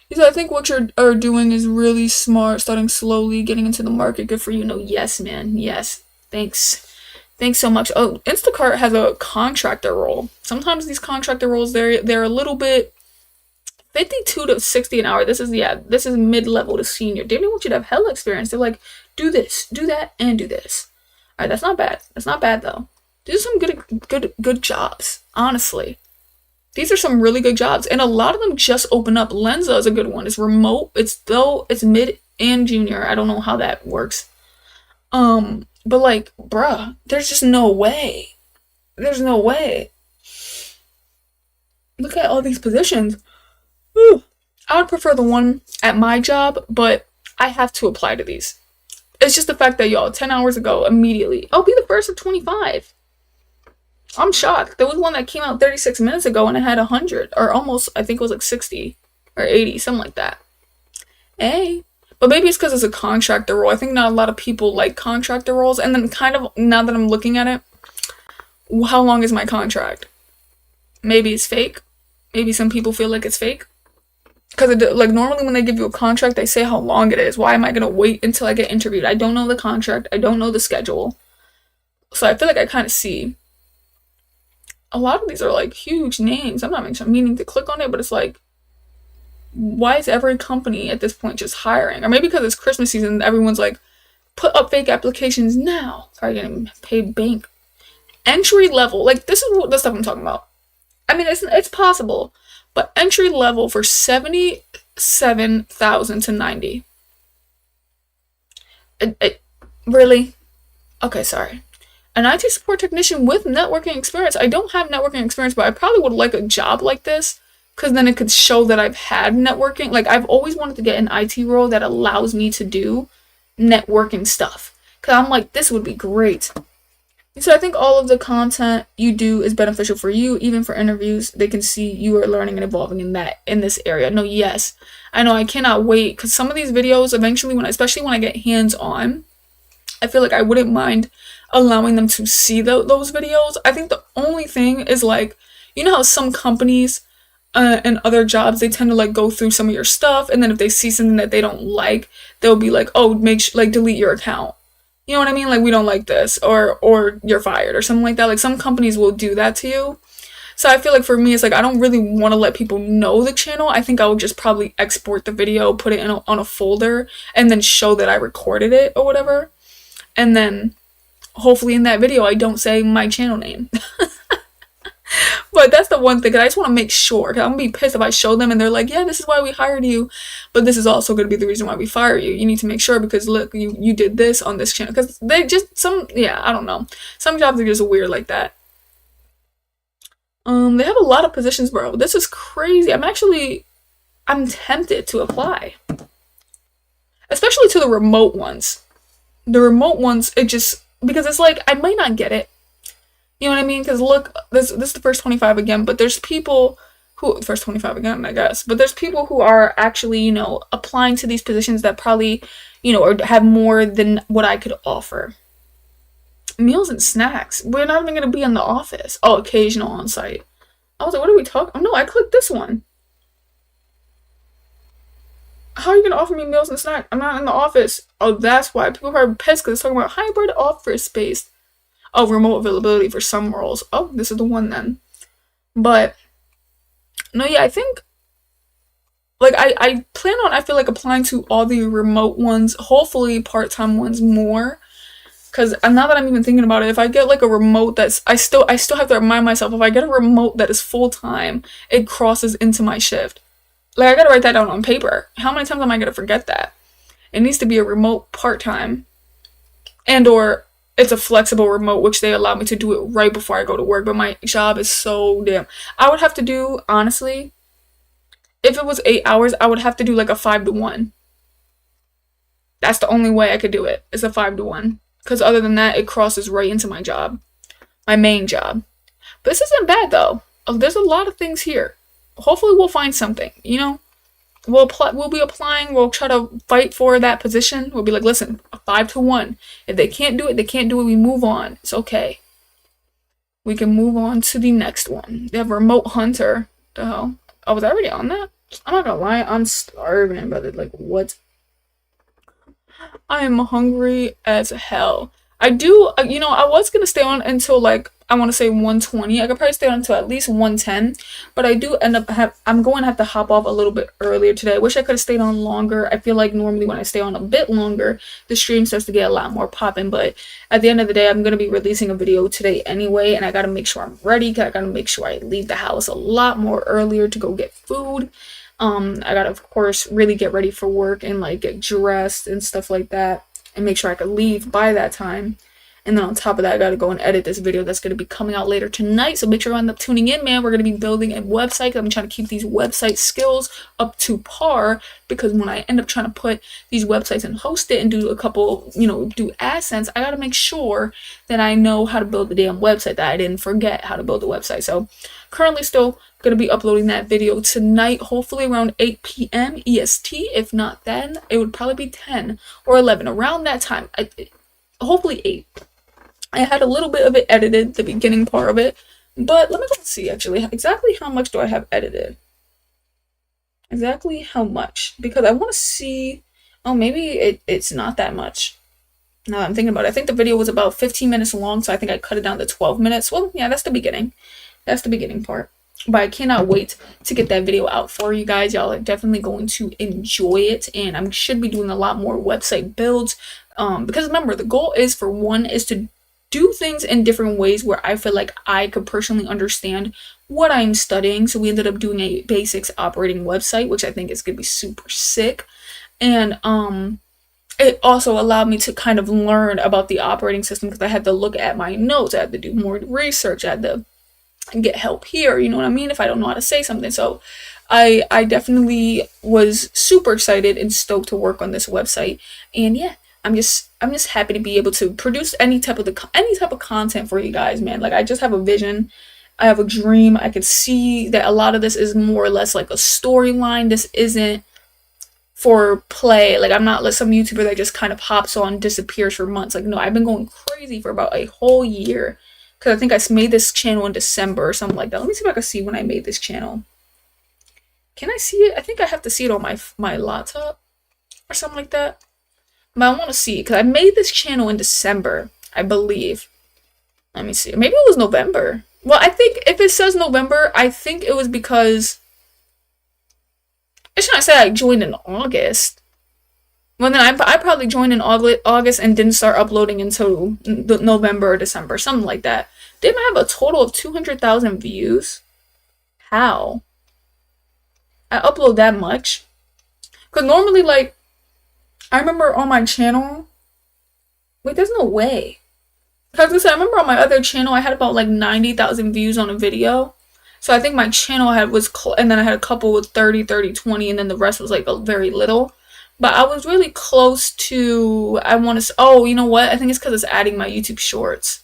He said, I think what you're doing is really smart, starting slowly, getting into the market. Good for you. No, yes, man. Yes. Thanks. Thanks so much. Oh, Instacart has a contractor role. Sometimes these contractor roles, they're a little bit 52 to 60 an hour. This is mid-level to senior. They don't want you to have hella experience. They're like, do this, do that, and do this. All right, that's not bad. That's not bad though. These are some good jobs, honestly. These are some really good jobs, and a lot of them just open up. Lenza is a good one. It's remote. It's mid and junior. I don't know how that works. But like, bruh, there's just no way. There's no way. Look at all these positions. Whew. I would prefer the one at my job, but I have to apply to these. It's just the fact that y'all, 10 hours ago, immediately, I'll be the first of 25. I'm shocked. There was one that came out 36 minutes ago and it had 100, or almost, I think it was like 60 or 80, something like that. Hey. But maybe it's because it's a contractor role. I think not a lot of people like contractor roles. And then kind of, now that I'm looking at it, how long is my contract? Maybe it's fake. Maybe some people feel like it's fake. Because like normally when they give you a contract, they say how long it is. Why am I going to wait until I get interviewed? I don't know the contract. I don't know the schedule. So I feel like I kind of see. A lot of these are like huge names. I'm not meaning to click on it, but it's like, why is every company at this point just hiring? Or maybe because it's Christmas season, everyone's like, put up fake applications now. Probably getting paid bank. Entry level, like this is what the stuff I'm talking about. I mean, it's possible, but entry level for 77,000 to 90. Really? Okay, sorry. An IT support technician with networking experience. I don't have networking experience, but I probably would like a job like this because then it could show that I've had networking. Like, I've always wanted to get an IT role that allows me to do networking stuff. Because I'm like, this would be great. So I think all of the content you do is beneficial for you, even for interviews. They can see you are learning and evolving in this area. No, yes. I know I cannot wait because some of these videos eventually, especially when I get hands-on, I feel like I wouldn't mind allowing them to see those videos. I think the only thing is like, you know how some companies and other jobs, they tend to like go through some of your stuff, and then if they see something that they don't like, they'll be like, oh, delete your account. You know what I mean? Like, we don't like this, or you're fired or something like that. Like, some companies will do that to you. So I feel like for me, it's like, I don't really want to let people know the channel. I think I would just probably export the video, put it on a folder, and then show that I recorded it or whatever. And then hopefully in that video, I don't say my channel name. But that's the one thing, because I just want to make sure, because I'm going to be pissed if I show them and they're like, yeah, this is why we hired you, but this is also going to be the reason why we fire you. You need to make sure because, look, you did this on this channel. Because they just, I don't know. Some jobs are just weird like that. They have a lot of positions, bro. This is crazy. I'm tempted to apply. Especially to the remote ones. The remote ones, because it's like, I might not get it. You know what I mean? Because look, this is the first 25 again, but there's people who, first 25 again, I guess, but there's people who are actually, applying to these positions that probably, or have more than what I could offer. Meals and snacks. We're not even going to be in the office. Oh, occasional on site. I was like, what are we talking? Oh, no, I clicked this one. How are you going to offer me meals and snacks? I'm not in the office. Oh, that's why. People are pissed because it's talking about hybrid office space. Oh, remote availability for some roles. Oh, this is the one then. But, no, yeah, I think, like, I plan on, I feel like, applying to all the remote ones, hopefully part-time ones more. Because now that I'm even thinking about it, if I get, like, a remote that's, I still have to remind myself, if I get a remote that is full-time, it crosses into my shift. Like, I gotta write that down on paper. How many times am I gonna forget that? It needs to be a remote part-time. And/or it's a flexible remote, which they allow me to do it right before I go to work. But my job is so damn. I would have to do, honestly, if it was 8 hours, I would have to do like a 5 to 1. That's the only way I could do it, is a 5 to 1. Because other than that, it crosses right into my job. My main job. But this isn't bad, though. There's a lot of things here. Hopefully we'll find something, We'll be applying. We'll try to fight for that position. We'll be like, listen, a 5 to 1. If they can't do it, they can't do it. We move on. It's okay. We can move on to the next one. They have remote hunter. The hell? Oh, was I already on that? I'm not gonna lie. I'm starving, brother. Like, what? I am hungry as hell. I do, I was gonna stay on until like I want to say 120. I could probably stay on until at least 110, but I do end up I'm going to have to hop off a little bit earlier today. I wish I could have stayed on longer. I feel like normally when I stay on a bit longer, the stream starts to get a lot more popping. But at the end of the day, I'm gonna be releasing a video today anyway, and I gotta make sure I'm ready. 'Cause I gotta make sure I leave the house a lot more earlier to go get food. I gotta of course really get ready for work and like get dressed and stuff like that and make sure I could leave by that time. And then on top of that, I gotta go and edit this video that's gonna be coming out later tonight. So make sure you end up tuning in, man. We're gonna be building a website. I'm trying to keep these website skills up to par because when I end up trying to put these websites and host it and do a couple, do AdSense, I gotta make sure that I know how to build the damn website, that I didn't forget how to build the website. So currently still gonna be uploading that video tonight, hopefully around 8 p.m. EST. If not then, it would probably be 10 or 11 around that time. Hopefully 8. I had a little bit of it edited, the beginning part of it, but let me go see actually exactly how much do I have edited. Exactly how much, because I want to see. Oh, maybe it's not that much. Now that I'm thinking about it, I think the video was about 15 minutes long, so I think I cut it down to 12 minutes. Well, yeah, that's the beginning. That's the beginning part. But I cannot wait to get that video out for you guys. Y'all are definitely going to enjoy it, and I should be doing a lot more website builds. Because remember, the goal is for one is to do things in different ways where I feel like I could personally understand what I'm studying. So we ended up doing a basics operating website, which I think is gonna be super sick. And it also allowed me to kind of learn about the operating system because I had to look at my notes, I had to do more research, I had to get help here, you know what I mean, if I don't know how to say something. So I definitely was super excited and stoked to work on this website. And yeah, I'm just happy to be able to produce any type of content for you guys, man. Like I just have a vision, I have a dream. I could see that a lot of this is more or less like a storyline. This isn't for play. Like I'm not like some YouTuber that just kind of hops on, disappears for months. Like no, I've been going crazy for about a whole year. Because I think I made this channel in December or something like that. Let me see if I can see when I made this channel. Can I see it? I think I have to see it on my laptop or something like that. But I want to see it because I made this channel in December, I believe. Let me see. Maybe it was November. Well, I think if it says November, I think it was because it's not say I joined in August. Well, then I probably joined in August and didn't start uploading until November or December, something like that. Didn't I have a total of 200,000 views? How? I upload that much? Because normally, like, I remember on my channel. Wait, there's no way. Because I remember on my other channel, I had about like 90,000 views on a video. So I think my channel and then I had a couple with 30, 30, 20, and then the rest was like a very little. But I was really close to, I want to, oh, you know what? I think it's because it's adding my YouTube shorts.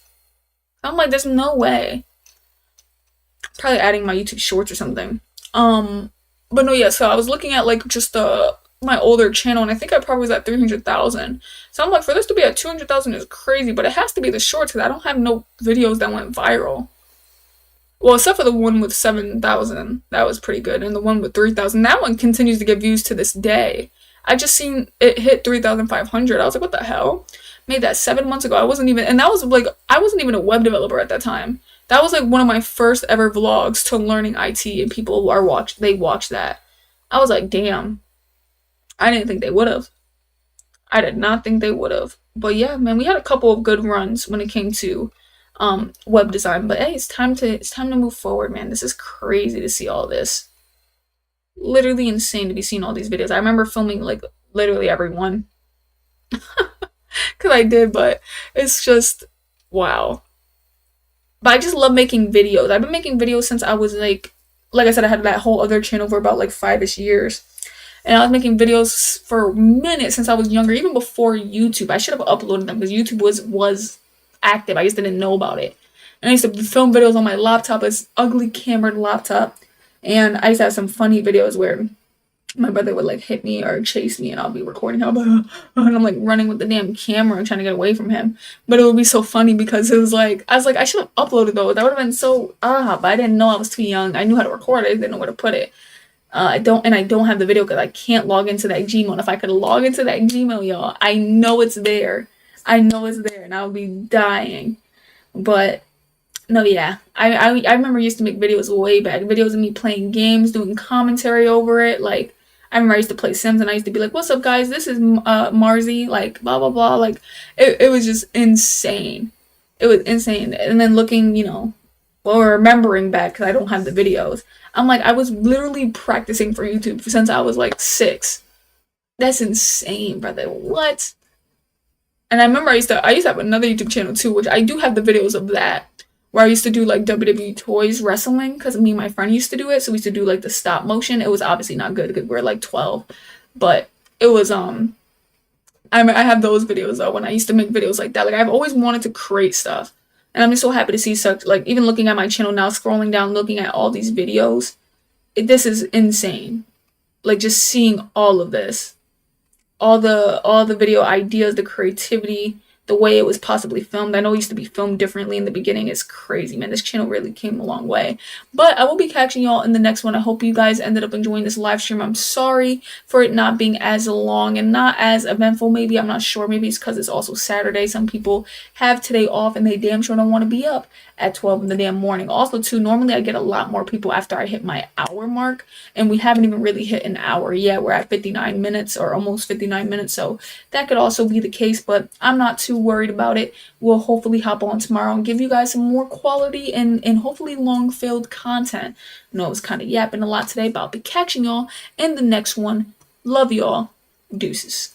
I'm like, there's no way. Probably adding my YouTube shorts or something. But no, yeah, so I was looking at like just my older channel, and I think I probably was at 300,000. So I'm like, for this to be at 200,000 is crazy, but it has to be the shorts because I don't have no videos that went viral. Well, except for the one with 7,000. That was pretty good. And the one with 3,000, that one continues to get views to this day. I just seen it hit 3,500. I was like, what the hell? Made that 7 months ago. I wasn't even a web developer at that time. That was like one of my first ever vlogs to learning IT, and people watched that. I was like, damn. I didn't think they would have. I did not think they would have. But yeah, man, we had a couple of good runs when it came to web design. But hey, it's time to move forward, man. This is crazy to see all this. Literally insane to be seeing all these videos. I remember filming like literally every one. Because I did, but it's just wow. But I just love making videos. I've been making videos since I was like I said, I had that whole other channel for about like 5-ish years. And I was making videos for minutes since I was younger, even before YouTube. I should have uploaded them because YouTube was active. I just didn't know about it. And I used to film videos on my laptop, this ugly cambered laptop. And I used to have some funny videos where my brother would like hit me or chase me, and I'll be recording him, and I'm like running with the damn camera and trying to get away from him. But it would be so funny because it was like, I was like, I should have uploaded those. That would have been so, but I didn't know. I was too young. I knew how to record it. I didn't know where to put it. I don't have the video because I can't log into that Gmail. And if I could log into that Gmail, y'all, I know it's there. I know it's there and I'll be dying. But no, yeah. I remember I used to make videos way back. Videos of me playing games, doing commentary over it. Like, I remember I used to play Sims and I used to be like, what's up, guys? This is Marzi. Like, blah, blah, blah. Like, it was just insane. It was insane. And then looking, well, remembering back, because I don't have the videos, I'm like, I was literally practicing for YouTube since I was like 6. That's insane, brother. What? And I remember I used to have another YouTube channel too, which I do have the videos of that, where I used to do like WWE toys wrestling because me and my friend used to do it. So we used to do like the stop motion. It was obviously not good because we were like 12, but it was I have those videos though when I used to make videos like that. Like I've always wanted to create stuff, and I'm just so happy to see such like even looking at my channel now, scrolling down, looking at all these videos. This is insane. Like just seeing all of this, all the video ideas, the creativity, the way it was possibly filmed. I know it used to be filmed differently in the beginning. It's crazy, man. This channel really came a long way. But I will be catching y'all in the next one. I hope you guys ended up enjoying this live stream. I'm sorry for it not being as long and not as eventful. Maybe, I'm not sure. Maybe it's because it's also Saturday. Some people have today off and they damn sure don't want to be up at 12 in the damn morning. Also, too, normally I get a lot more people after I hit my hour mark, and we haven't even really hit an hour yet. We're at 59 minutes or almost 59 minutes, so that could also be the case, but I'm not too worried about it. We'll hopefully hop on tomorrow and give you guys some more quality and hopefully long-filled content. I know I was kind of yapping a lot today, but I'll be catching y'all in the next one. Love y'all. Deuces.